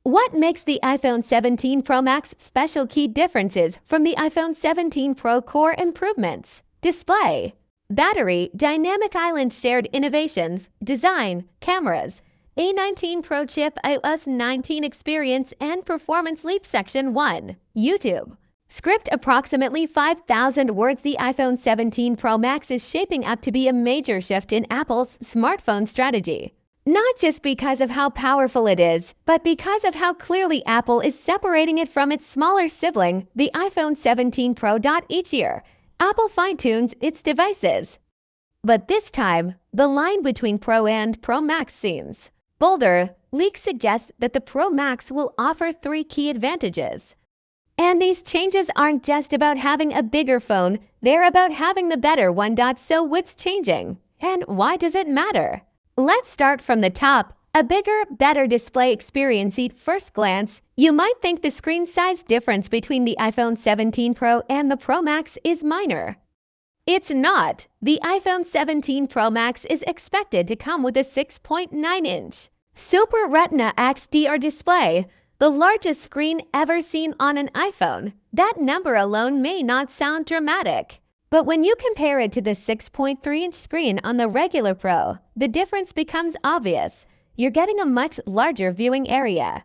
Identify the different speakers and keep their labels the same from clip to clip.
Speaker 1: What makes the iPhone 17 Pro Max special? Key differences from the iPhone 17 Pro. Core improvements: display, battery, dynamic island, shared innovations, design, cameras, A19 Pro chip, iOS 19 experience, and performance leap. Section 1. YouTube. Script approximately 5,000 words. The iPhone 17 Pro Max is shaping up to be a major shift in Apple's smartphone strategy. Not just because of how powerful it is, but because of how clearly Apple is separating it from its smaller sibling, the iPhone 17 Pro. Each year, Apple fine-tunes its devices. But this time, the line between Pro and Pro Max seems bolder. Leaks suggest that the Pro Max will offer 3 key advantages. And these changes aren't just about having a bigger phone, they're about having the better one. So what's changing? And why does it matter? Let's start from the top. A bigger, better display experience. At first glance, you might think the screen size difference between the iPhone 17 Pro and the Pro Max is minor. It's not. The iPhone 17 Pro Max is expected to come with a 6.9-inch Super Retina XDR display, the largest screen ever seen on an iPhone. That number alone may not sound dramatic, but when you compare it to the 6.3-inch screen on the regular Pro, the difference becomes obvious. You're getting a much larger viewing area.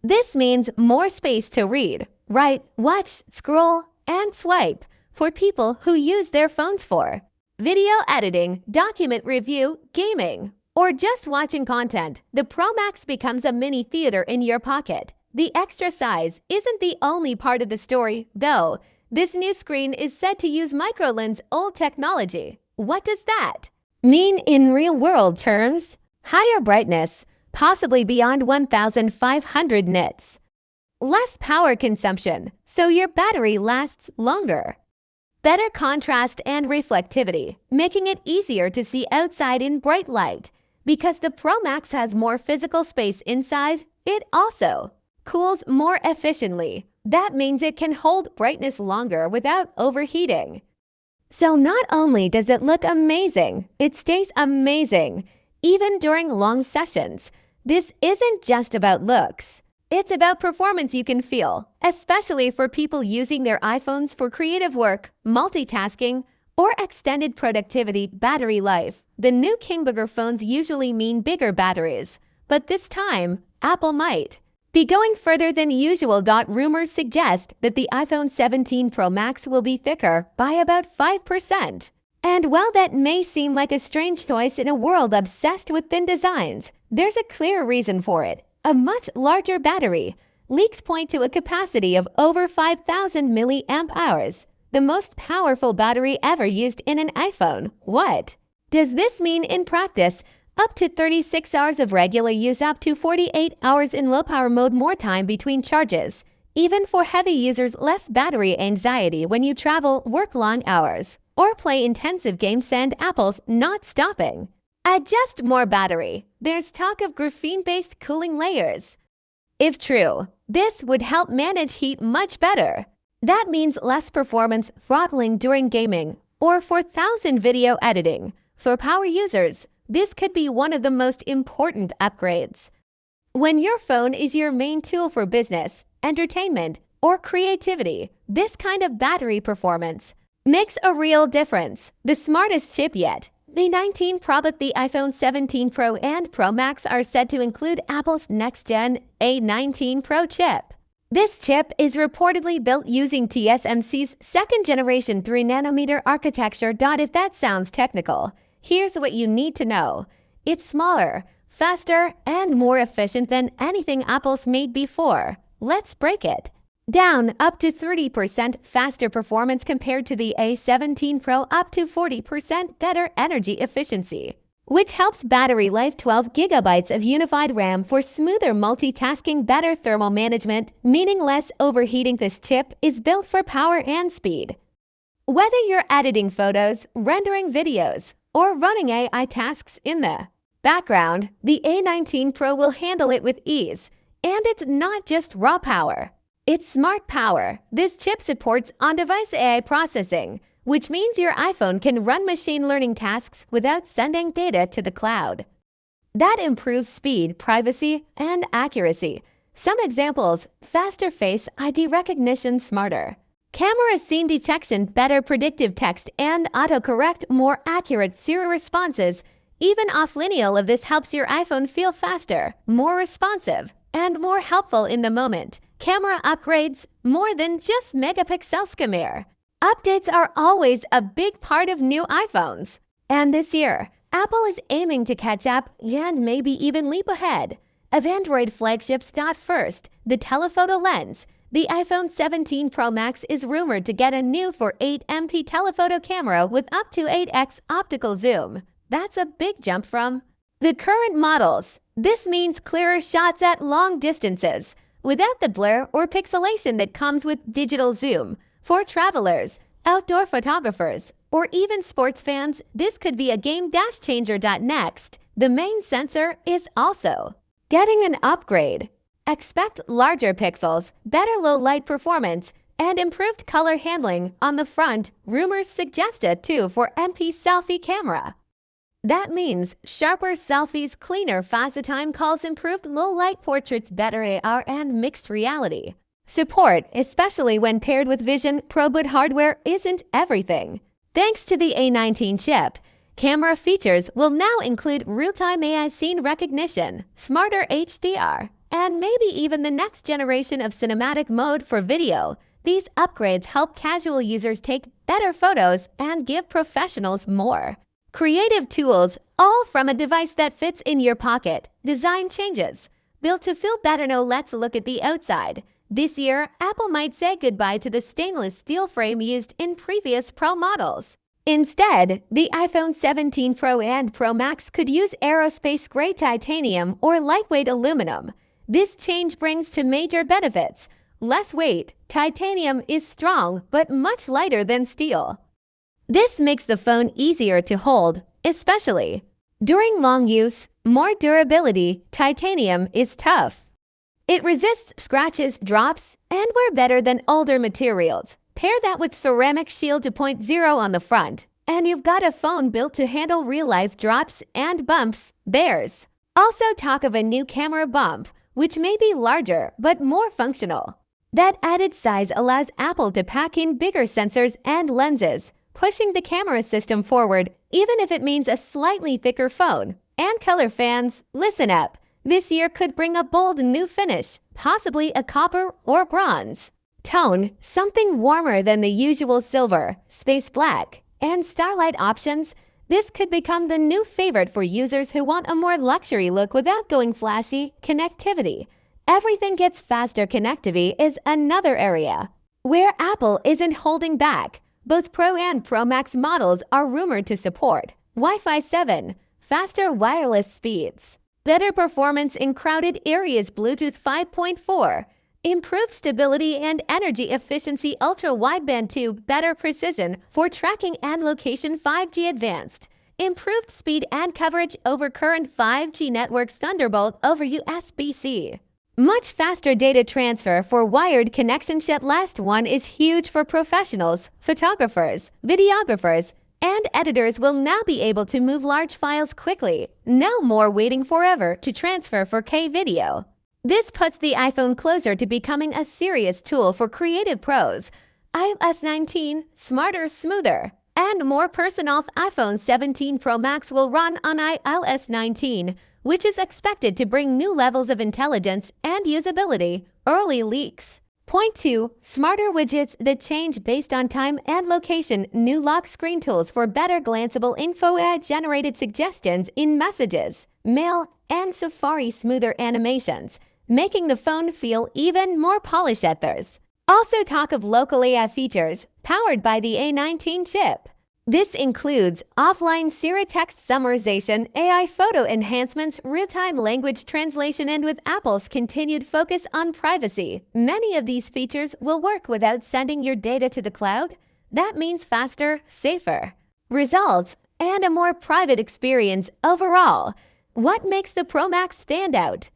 Speaker 1: This means more space to read, write, watch, scroll, and swipe for people who use their phones for video editing, document review, gaming, or just watching content. The Pro Max becomes a mini theater in your pocket. The extra size isn't the only part of the story, though. This new screen is said to use microlens OLED technology. What does that mean in real-world terms? Higher brightness, possibly beyond 1,500 nits. Less power consumption, so your battery lasts longer. Better contrast and reflectivity, making it easier to see outside in bright light. Because the Pro Max has more physical space inside, it also cools more efficiently. That means it can hold brightness longer without overheating. So not only does it look amazing, it stays amazing, even during long sessions. This isn't just about looks. It's about performance you can feel, especially for people using their iPhones for creative work, multitasking, or extended productivity. Battery life. The new Kingbigger phones usually mean bigger batteries, but this time, Apple might be going further than usual. Rumors suggest that the iPhone 17 Pro Max will be thicker by about 5%. And while that may seem like a strange choice in a world obsessed with thin designs, there's a clear reason for it: a much larger battery. Leaks point to a capacity of over 5,000 milliamp hours, the most powerful battery ever used in an iPhone. What does this mean in practice? Up to 36 hours of regular use, up to 48 hours in low-power mode, more time between charges. Even for heavy users, less battery anxiety when you travel, work long hours, or play intensive games, and Apple's not stopping. Adjust more battery. There's talk of graphene-based cooling layers. If true, this would help manage heat much better. That means less performance throttling during gaming or for 1,000 video editing. For power users, this could be one of the most important upgrades. When your phone is your main tool for business, entertainment, or creativity, this kind of battery performance makes a real difference. The smartest chip yet, the 19 Pro. But the iPhone 17 Pro and Pro Max are said to include Apple's next-gen A19 Pro chip. This chip is reportedly built using TSMC's second-generation 3nm architecture. If that sounds technical, here's what you need to know. It's smaller, faster, and more efficient than anything Apple's made before. Let's break it down. Up to 30% faster performance compared to the A17 Pro, up to 40% better energy efficiency, which helps battery life. 12 GB of unified RAM for smoother multitasking, better thermal management, meaning less overheating. This chip is built for power and speed. Whether you're editing photos, rendering videos, or running AI tasks in the background, the A19 Pro will handle it with ease. And it's not just raw power, it's smart power. This chip supports on-device AI processing, which means your iPhone can run machine learning tasks without sending data to the cloud. That improves speed, privacy, and accuracy. Some examples: faster Face ID recognition, smarter camera, scene detection, better predictive text and autocorrect, more accurate Siri responses. Even off-lineal of this helps your iPhone feel faster, more responsive, and more helpful in the moment. Camera upgrades, more than just megapixel scanner. Updates are always a big part of new iPhones. And this year, Apple is aiming to catch up and maybe even leap ahead of Android flagships. First, the telephoto lens. The iPhone 17 Pro Max is rumored to get a new 4.8MP telephoto camera with up to 8x optical zoom. That's a big jump from the current models. This means clearer shots at long distances, without the blur or pixelation that comes with digital zoom. For travelers, outdoor photographers, or even sports fans, this could be a game changer. Next, the main sensor is also getting an upgrade. Expect larger pixels, better low-light performance, and improved color handling on the front. Rumors suggest a 2.4MP selfie camera. That means sharper selfies, cleaner FaceTime calls, improved low-light portraits, better AR, and mixed reality support, especially when paired with Vision Pro. But hardware isn't everything. Thanks to the A19 chip, camera features will now include real-time AI scene recognition, smarter HDR, and maybe even the next generation of cinematic mode for video. These upgrades help casual users take better photos and give professionals more creative tools, all from a device that fits in your pocket. Design changes, built to feel better. Now let's look at the outside. This year, Apple might say goodbye to the stainless steel frame used in previous Pro models. Instead, the iPhone 17 Pro and Pro Max could use aerospace-grade titanium or lightweight aluminum. This change brings two major benefits. Less weight. Titanium is strong but much lighter than steel. This makes the phone easier to hold, especially during long use. More durability. Titanium is tough. It resists scratches, drops, and wear better than older materials. Pair that with ceramic shield 2.0 on the front, and you've got a phone built to handle real-life drops and bumps. There's also talk of a new camera bump, which may be larger but more functional. That added size allows Apple to pack in bigger sensors and lenses, pushing the camera system forward, even if it means a slightly thicker phone. And color fans, listen up. This year could bring a bold new finish, possibly a copper or bronze tone, something warmer than the usual silver, space black, and starlight options. This could become the new favorite for users who want a more luxury look without going flashy. Connectivity. Everything gets faster. Connectivity is another area where Apple isn't holding back. Both Pro and Pro Max models are rumored to support Wi-Fi 7, faster wireless speeds, better performance in crowded areas, Bluetooth 5.4, improved stability and energy efficiency, ultra-wideband tube, better precision for tracking and location, 5G advanced, improved speed and coverage over current 5G networks, Thunderbolt over USB-C. Much faster data transfer for wired connection. That last one is huge for professionals, photographers, videographers, and editors will now be able to move large files quickly. No more waiting forever to transfer 4K video. This puts the iPhone closer to becoming a serious tool for creative pros. iOS 19, smarter, smoother, and more personal. iPhone 17 Pro Max will run on iOS 19, which is expected to bring new levels of intelligence and usability. Early leaks point to smarter widgets that change based on time and location, new lock screen tools for better glanceable info, ad-generated suggestions in Messages, Mail, and Safari, smoother animations, making the phone feel even more polished. There's also talk of local AI features powered by the A19 chip. This includes offline Siri text summarization, AI photo enhancements, real-time language translation, and with Apple's continued focus on privacy, many of these features will work without sending your data to the cloud. That means faster, safer results and a more private experience overall. What makes the Pro Max stand out?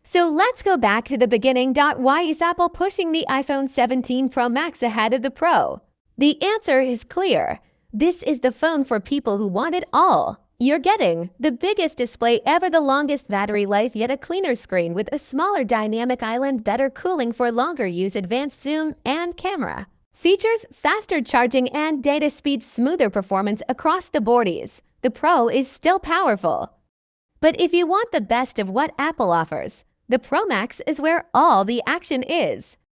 Speaker 1: So let's go back to the beginning. Why is Apple pushing the iPhone 17 Pro Max ahead of the Pro? The answer is clear. This is the phone for people who want it all. You're getting the biggest display ever, the longest battery life, yet a cleaner screen with a smaller dynamic island, better cooling for longer use, advanced zoom, and camera. Features faster charging and data speed, smoother performance across the boards. The Pro is still powerful. But if you want the best of what Apple offers, the Pro Max is where all the action is.